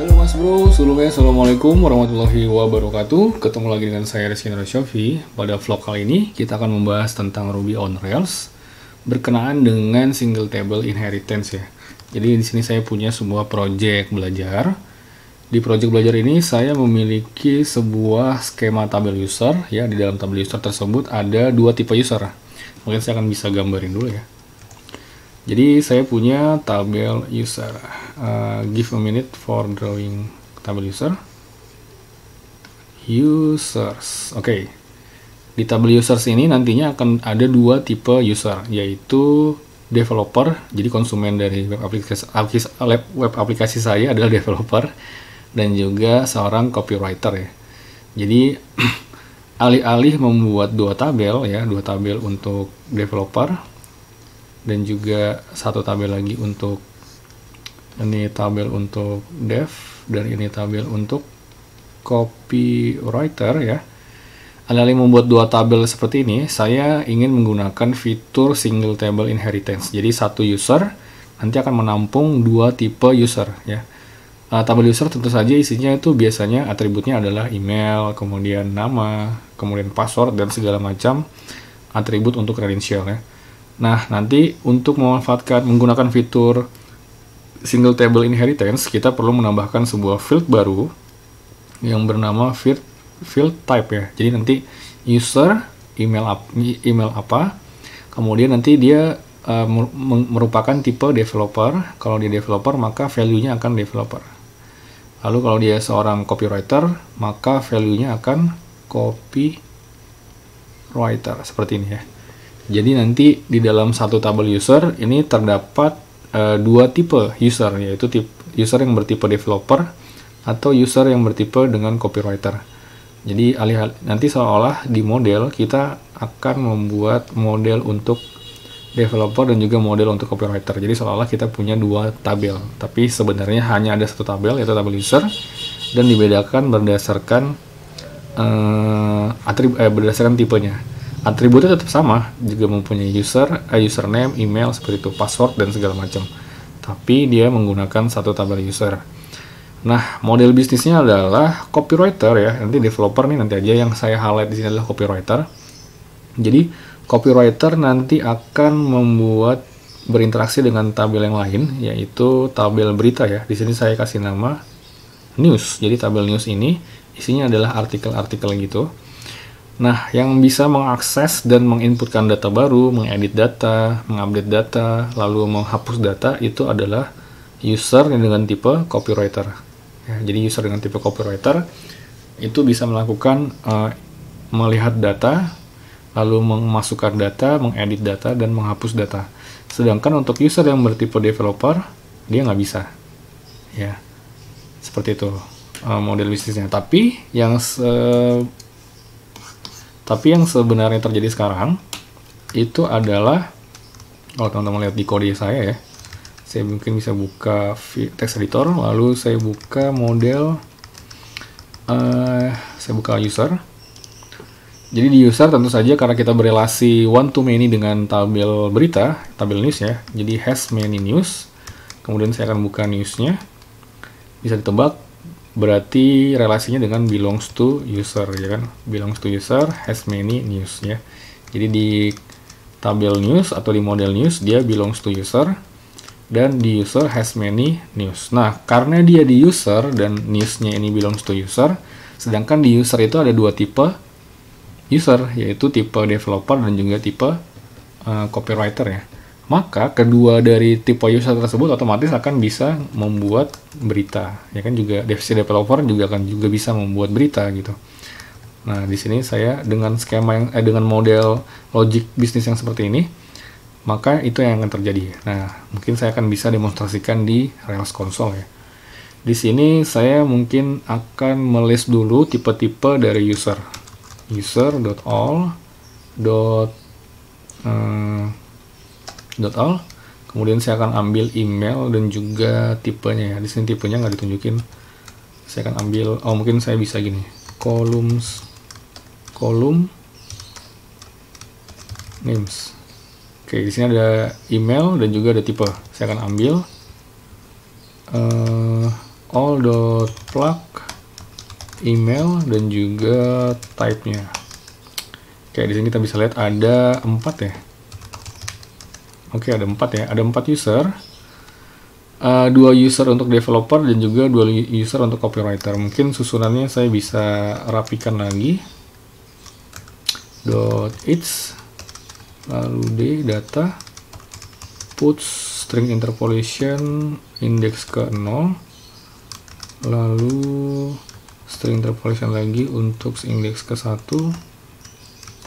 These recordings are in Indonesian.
Halo Mas Bro, sebelumnya Assalamualaikum warahmatullahi wabarakatuh. Ketemu lagi dengan saya Rizky Shofi. Pada vlog kali ini kita akan membahas tentang Ruby on Rails berkenaan dengan single table inheritance ya. Jadi di sini saya punya sebuah project belajar. Di project belajar ini saya memiliki sebuah skema tabel user ya. Di dalam tabel user tersebut ada dua tipe user. Mungkin saya akan bisa gambarin dulu ya. Jadi saya punya tabel user. Give a minute for drawing tabel user. Users. Oke. Di tabel users ini nantinya akan ada dua tipe user, yaitu developer. Jadi konsumen dari web aplikasi saya adalah developer, dan juga seorang copywriter ya. Jadi alih-alih membuat dua tabel ya, dua tabel untuk developer dan juga satu tabel lagi untuk ini tabel untuk dev dan ini tabel untuk copywriter ya. Alih-alih membuat dua tabel seperti ini, saya ingin menggunakan fitur single table inheritance. Jadi satu user nanti akan menampung dua tipe user ya. Tabel user tentu saja isinya itu biasanya atributnya adalah email, kemudian nama, kemudian password dan segala macam atribut untuk credential ya. Nah, nanti untuk menggunakan fitur single table inheritance, kita perlu menambahkan sebuah field baru yang bernama field type ya. Jadi nanti user email apa, kemudian nanti dia merupakan tipe developer. Kalau dia developer, maka value-nya akan developer. Lalu kalau dia seorang copywriter, maka value-nya akan copywriter seperti ini ya. Jadi nanti di dalam satu tabel user ini terdapat dua tipe user, yaitu user yang bertipe developer atau user yang bertipe dengan copywriter. Jadi nanti seolah-olah di model kita akan membuat model untuk developer dan juga model untuk copywriter. Jadi seolah-olah kita punya dua tabel, tapi sebenarnya hanya ada satu tabel, yaitu tabel user, dan dibedakan berdasarkan berdasarkan tipenya. Atributnya tetap sama, juga mempunyai username, email, seperti itu, password, dan segala macam. Tapi dia menggunakan satu tabel user. Nah, model bisnisnya adalah copywriter ya. Nanti developer nih, nanti aja yang saya highlight di sini adalah copywriter. Jadi, copywriter nanti akan membuat berinteraksi dengan tabel yang lain, yaitu tabel berita ya. Di sini saya kasih nama news. Jadi, tabel news ini isinya adalah artikel-artikel gitu. Nah, yang bisa mengakses dan menginputkan data baru, mengedit data, mengupdate data, lalu menghapus data itu adalah user dengan tipe copywriter. Ya, jadi user dengan tipe copywriter itu bisa melakukan melihat data, lalu memasukkan data, mengedit data, dan menghapus data. Sedangkan untuk user yang bertipe developer, dia nggak bisa. Ya, seperti itu model bisnisnya. Tapi yang sebenarnya terjadi sekarang itu adalah, kalau teman-teman lihat di kode saya ya, saya mungkin bisa buka text editor, lalu saya buka model, saya buka user. Jadi di user tentu saja karena kita berelasi one to many dengan tabel berita, tabel news ya, jadi has many news. Kemudian saya akan buka newsnya, bisa ditebak. Berarti relasinya dengan belongs to user ya kan, belongs to user has many news ya. Jadi di tabel news atau di model news dia belongs to user, dan di user has many news. Nah, karena dia di user dan newsnya ini belongs to user, sedangkan di user itu ada dua tipe user, yaitu tipe developer dan juga tipe copywriter ya. Maka kedua dari tipe user tersebut otomatis akan bisa membuat berita ya kan, juga si developer juga akan bisa membuat berita gitu. Nah, di sini saya dengan skema yang dengan model logic bisnis yang seperti ini, maka itu yang akan terjadi. Nah, mungkin saya akan bisa demonstrasikan di Rails console ya. Di sini saya mungkin akan melist dulu tipe-tipe dari user. User.all .all. Kemudian saya akan ambil email dan juga tipenya ya. Di sini tipenya nggak ditunjukin. Saya akan ambil, mungkin saya bisa gini, kolom names. Oke, di sini ada email dan juga ada tipe. Saya akan ambil all.plug email dan juga type-nya. Oke, di sini kita bisa lihat ada 4 ya. Oke, ada 4 ya. Ada 4 user. 2 user untuk developer dan juga 2 user untuk copywriter. Mungkin susunannya saya bisa rapikan lagi. .its lalu d data puts string interpolation index ke 0, lalu string interpolation lagi untuk index ke 1,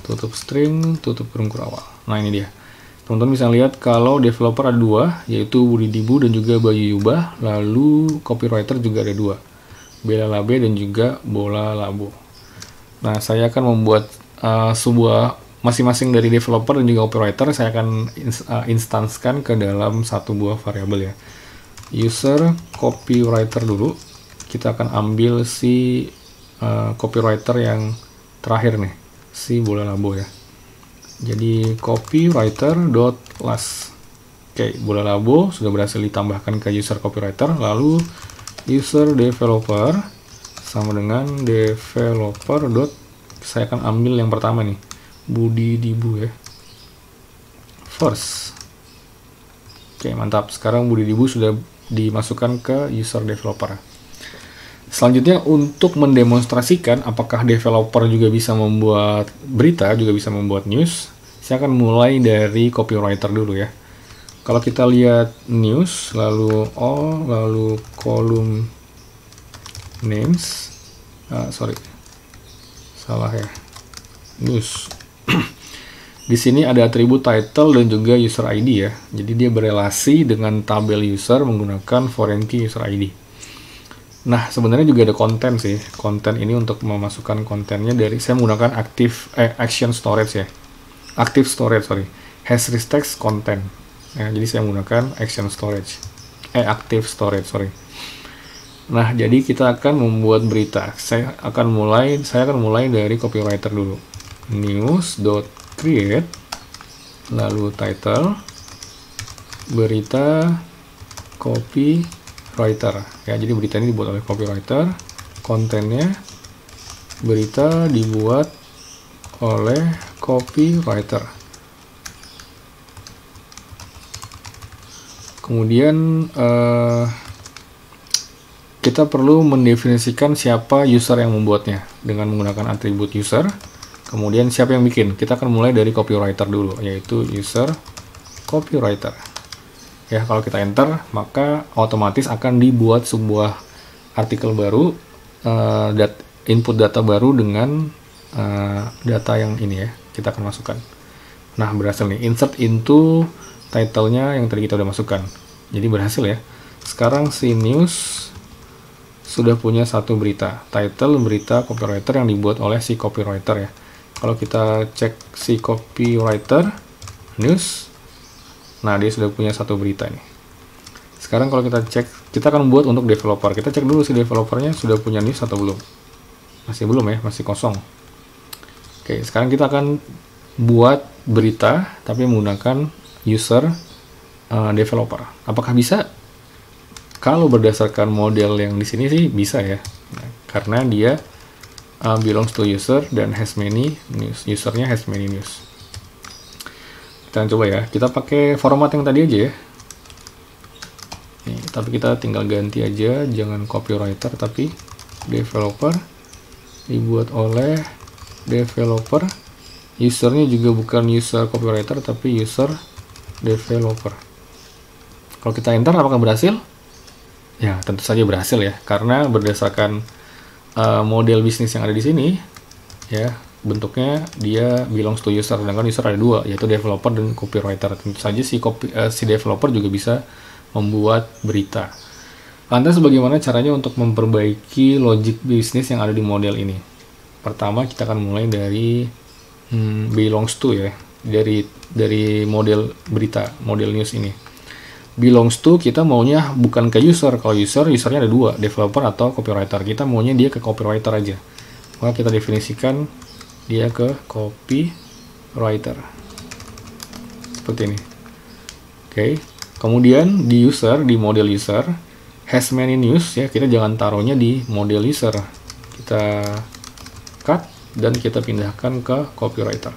tutup string, tutup kurung awal. Nah, ini dia. Teman-teman bisa lihat kalau developer ada 2, yaitu Budi Dibu dan juga Bayu Yubah, lalu copywriter juga ada 2, Bella Labe dan juga Bola Labo. Nah, saya akan membuat sebuah masing-masing dari developer dan juga copywriter, saya akan instanskan ke dalam satu buah variabel ya. User copywriter dulu, kita akan ambil si copywriter yang terakhir nih, si Bola Labo ya. Jadi copywriter.last. Oke, Bola Labo sudah berhasil ditambahkan ke user copywriter, lalu user developer sama dengan developer. Saya akan ambil yang pertama nih, Budi Dibu ya. First. Oke, mantap. Sekarang Budi Dibu sudah dimasukkan ke user developer. Selanjutnya, untuk mendemonstrasikan apakah developer juga bisa membuat berita, juga bisa membuat news, saya akan mulai dari copywriter dulu ya. Kalau kita lihat news, lalu all, lalu column names, salah ya, news. Di sini ada atribut title dan juga user ID ya. Jadi dia berelasi dengan tabel user menggunakan foreign key user ID. Nah, sebenarnya juga ada konten sih. Konten ini untuk memasukkan kontennya dari, saya menggunakan action storage ya. Active storage, has text content. Ya, jadi saya menggunakan action storage. Active storage, Nah, jadi kita akan membuat berita. Saya akan mulai dari copywriter dulu. News.create, lalu title, berita, copywriter. Ya, jadi berita ini dibuat oleh copywriter, kontennya berita dibuat oleh copywriter. Kemudian kita perlu mendefinisikan siapa user yang membuatnya dengan menggunakan atribut user. Kemudian siapa yang bikin? Kita akan mulai dari copywriter dulu, yaitu user copywriter. Ya, kalau kita enter, maka otomatis akan dibuat sebuah artikel baru, input data baru dengan data yang ini ya, kita akan masukkan. Nah, berhasil nih, insert into title-nya yang tadi kita udah masukkan. Jadi berhasil ya. Sekarang si news sudah punya satu berita, title berita copywriter yang dibuat oleh si copywriter ya. Kalau kita cek si copywriter news, nah dia sudah punya satu berita nih. Sekarang kalau kita cek, kita akan buat untuk developer. Kita cek dulu si developernya sudah punya news atau belum. Masih belum ya, masih kosong. Oke, sekarang kita akan buat berita tapi menggunakan user developer. Apakah bisa? Kalau berdasarkan model yang di sini sih bisa ya. Nah, karena dia belongs to user dan has many news. Usernya has many news. Kita coba ya. Kita pakai format yang tadi aja ya. Nih, tapi kita tinggal ganti aja, jangan copywriter tapi developer, dibuat oleh developer. Usernya juga bukan user copywriter tapi user developer. Kalau kita enter, apakah berhasil? Ya, tentu saja berhasil ya, karena berdasarkan model bisnis yang ada di sini, ya bentuknya dia belongs to user, sedangkan user ada dua, yaitu developer dan copywriter. Tentu saja si developer juga bisa membuat berita. Lantas bagaimana caranya untuk memperbaiki logic bisnis yang ada di model ini? Pertama, kita akan mulai dari belongs to ya, dari model berita, model news ini. Belongs to, kita maunya bukan ke user. Kalau usernya ada dua, developer atau copywriter. Kita maunya dia ke copywriter aja. Maka kita definisikan dia ke copywriter. Seperti ini. Oke. Kemudian di user, di model user, has many news ya, kita jangan taruhnya di model user. Kita cut dan kita pindahkan ke copywriter.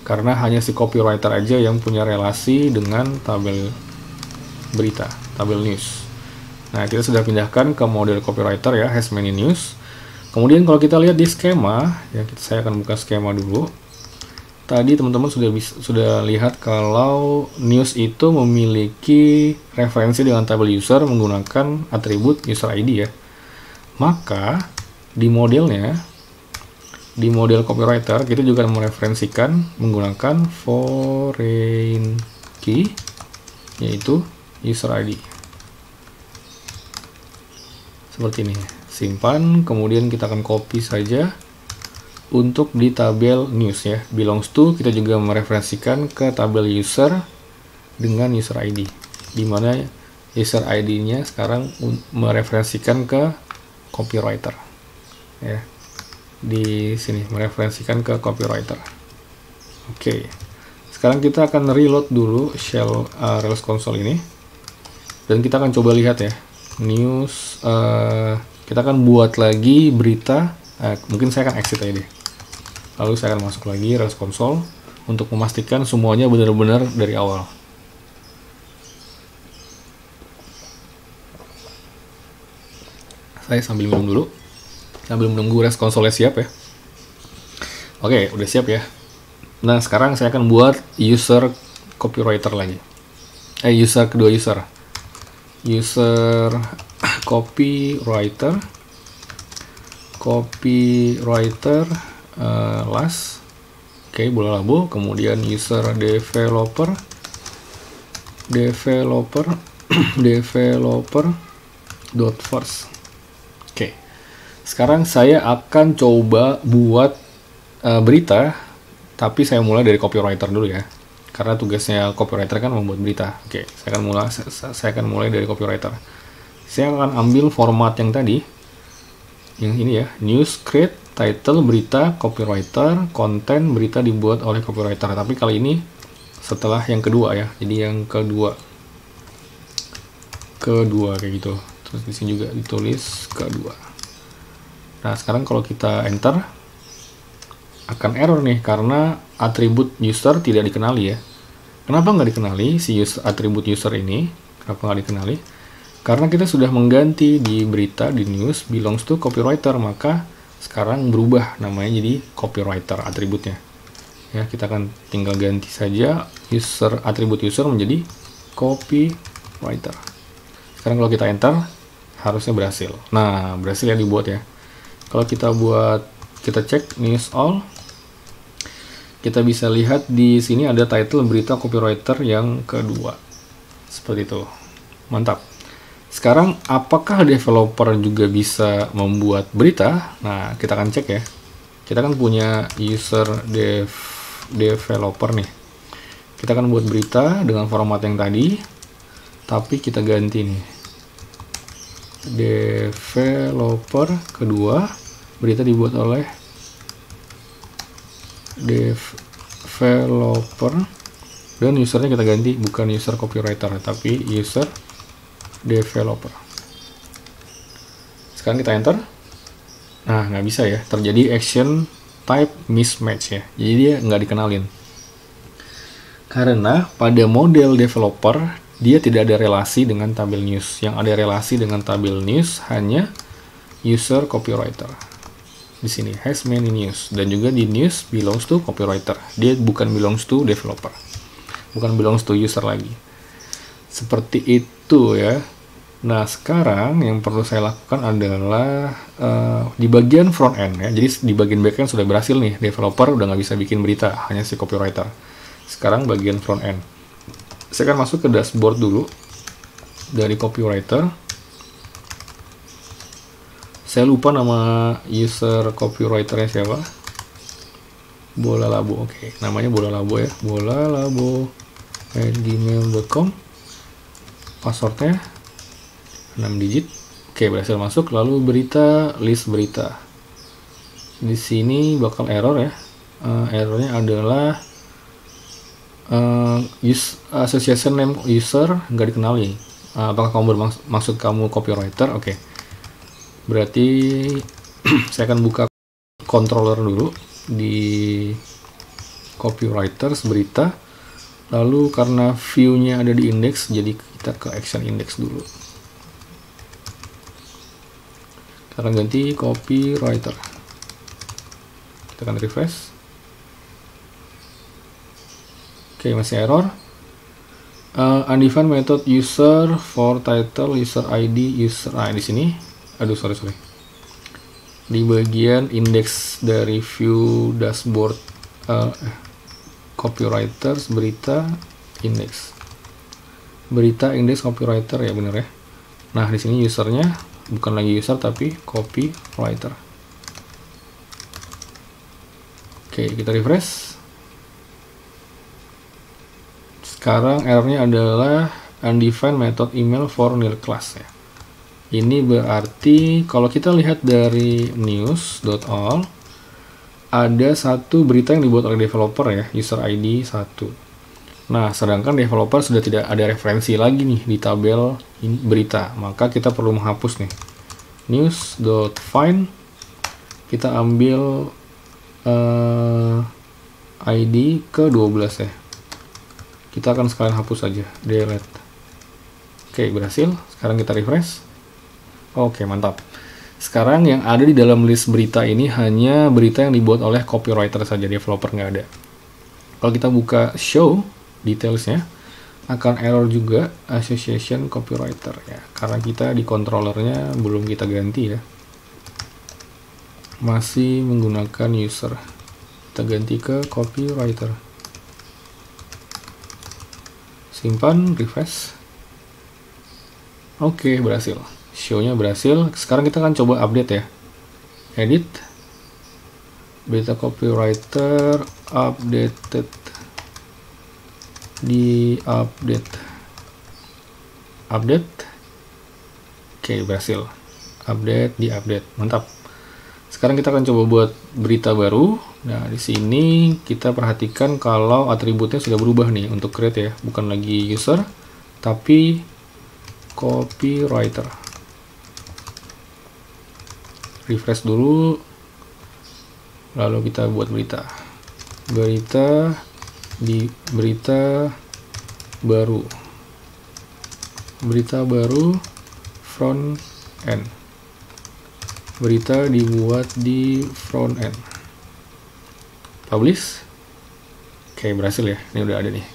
Karena hanya si copywriter aja yang punya relasi dengan tabel berita, tabel news. Nah, kita sudah pindahkan ke model copywriter ya, has many news. Kemudian kalau kita lihat di skema, ya saya akan buka skema dulu. Tadi teman-teman sudah lihat kalau news itu memiliki referensi dengan tabel user menggunakan atribut user ID ya. Maka di modelnya, di model copywriter kita juga mereferensikan menggunakan foreign key, yaitu user ID. Seperti ini. Simpan, kemudian kita akan copy saja untuk di tabel news ya. Belongs to kita juga mereferensikan ke tabel user dengan user ID, di mana user ID-nya sekarang mereferensikan ke copywriter ya. Di sini mereferensikan ke copywriter. Oke. Sekarang kita akan reload dulu shell Rails console ini. Dan kita akan coba lihat ya. News, kita akan buat lagi berita. Mungkin saya akan exit aja deh. Lalu saya akan masuk lagi Rails console untuk memastikan semuanya benar-benar dari awal. Saya sambil minum dulu. Sambil menunggu Rails console siap ya. Oke, udah siap ya. Nah, sekarang saya akan buat user copywriter lagi. User kedua user. User copywriter. Copywriter last. Oke, bola labo. Kemudian user developer. Developer dot first. Oke. Sekarang saya akan coba buat berita, tapi saya mulai dari copywriter dulu ya. Karena tugasnya copywriter kan membuat berita. Oke, saya akan mulai dari copywriter. Saya akan ambil format yang tadi, yang ini ya, news, create, title, berita, copywriter, konten, berita dibuat oleh copywriter. Tapi kali ini setelah yang kedua ya, jadi yang kedua kayak gitu. Terus di sini juga ditulis kedua. Nah, sekarang kalau kita enter, akan error nih, karena atribut user tidak dikenali ya. Kenapa nggak dikenali si atribut user ini? Kenapa nggak dikenali? Karena kita sudah mengganti di berita, di news, belongs to copywriter, maka sekarang berubah namanya jadi copywriter atributnya. Ya, kita akan tinggal ganti saja atribut user menjadi copywriter. Sekarang kalau kita enter, harusnya berhasil. Nah, berhasil ya dibuat ya. Kalau kita cek news all, kita bisa lihat di sini ada title berita copywriter yang kedua. Seperti itu. Mantap. Sekarang apakah developer juga bisa membuat berita? Nah, kita akan cek ya. Kita kan punya user developer nih. Kita akan buat berita dengan format yang tadi, tapi kita ganti nih. Developer kedua, berita dibuat oleh developer, dan usernya kita ganti bukan user copywriter tapi user developer. Sekarang kita enter. Nah, nggak bisa ya, terjadi action type mismatch ya, jadi dia nggak dikenalin karena pada model developer dia tidak ada relasi dengan tabel news. Yang ada relasi dengan tabel news hanya user copywriter. Di sini has many news, dan juga di news belongs to copywriter. Dia bukan belongs to developer, bukan belongs to user lagi. Seperti itu ya. Nah, sekarang yang perlu saya lakukan adalah di bagian front end ya. Jadi di bagian back end sudah berhasil nih, developer udah nggak bisa bikin berita, hanya si copywriter. Sekarang bagian front end. Saya akan masuk ke dashboard dulu dari copywriter. Saya lupa nama user copywriternya siapa. Bola labo, oke. Namanya bola labo ya. bolalabo@gmail.com. Passwordnya 6 digit. Oke, berhasil masuk. Lalu berita, list berita. Di sini bakal error ya. Errornya adalah association name user nggak dikenali. Apakah maksud kamu copywriter? Oke. Berarti saya akan buka controller dulu di copywriters berita. Lalu karena view-nya ada di index, jadi kita ke action index dulu. Kita akan ganti copywriter. Kita akan refresh. Oke, masih error. Undefined method user for title, user ID, user di sini. Aduh, sorry. Di bagian index dari view dashboard copywriters berita index. Berita index copywriter ya, bener ya. Nah, di sini usernya bukan lagi user tapi copywriter. Oke, kita refresh. Sekarang errornya adalah undefined method email for nil class ya. Ini berarti kalau kita lihat dari news.all ada satu berita yang dibuat oleh developer ya, user ID 1. Nah, sedangkan developer sudah tidak ada referensi lagi nih di tabel berita, maka kita perlu menghapus nih. News.find, kita ambil ID ke 12 ya. Kita akan sekalian hapus saja, delete. Oke, berhasil. Sekarang kita refresh. Oke, mantap. Sekarang yang ada di dalam list berita ini hanya berita yang dibuat oleh copywriter saja, developer nggak ada. Kalau kita buka show detailsnya, akan error juga association copywriter ya, karena kita di controllernya belum kita ganti ya. Masih menggunakan user. Kita ganti ke copywriter. Simpan, refresh. Oke, berhasil. Show-nya berhasil. Sekarang kita akan coba update ya. Edit. Berita copywriter updated. Di update. Update. Oke, berhasil. Update, di update. Mantap. Sekarang kita akan coba buat berita baru. Nah, di sini kita perhatikan kalau atributnya sudah berubah nih untuk create ya, bukan lagi user tapi copywriter. Refresh dulu. Lalu kita buat berita. Berita baru. Berita baru front end. Berita dibuat di front end. Publish. Oke, berhasil ya. Ini udah ada nih.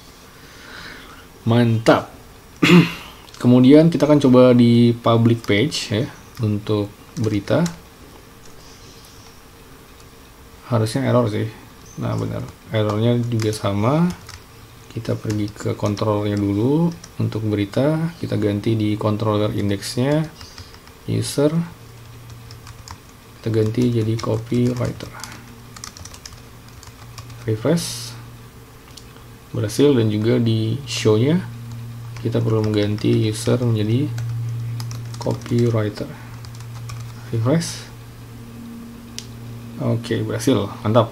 Mantap. Kemudian kita akan coba di public page ya untuk berita. Harusnya error sih. Nah, benar. Errornya juga sama. Kita pergi ke controllernya dulu untuk berita. Kita ganti di controller indexnya user. Kita ganti jadi copywriter. Refresh. Berhasil, dan juga di show-nya kita perlu mengganti user menjadi copywriter. Refresh. Oke, berhasil. Mantap.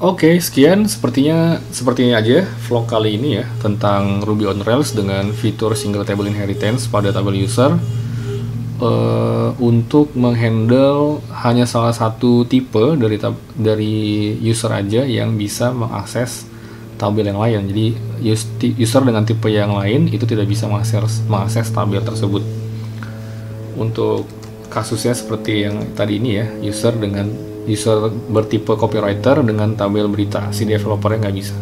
Oke, sekian sepertinya aja vlog kali ini ya tentang Ruby on Rails dengan fitur single table inheritance pada tabel user. Untuk menghandle hanya salah satu tipe dari user aja yang bisa mengakses tabel yang lain. Jadi user dengan tipe yang lain itu tidak bisa mengakses tabel tersebut. Untuk kasusnya seperti yang tadi ini ya, user bertipe copywriter dengan tabel berita, si developernya nggak bisa.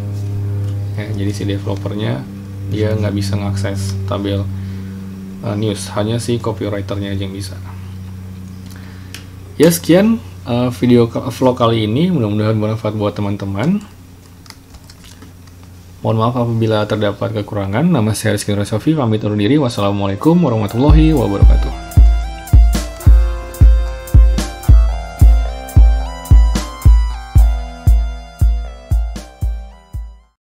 Ya, jadi si developernya dia nggak bisa mengakses tabel news, hanya si copywriternya aja yang bisa. Ya, sekian vlog kali ini, mudah-mudahan bermanfaat buat teman-teman. Mohon maaf apabila terdapat kekurangan. Nama saya Rizky Nursofi, pamit undur diri. Wassalamualaikum warahmatullahi wabarakatuh.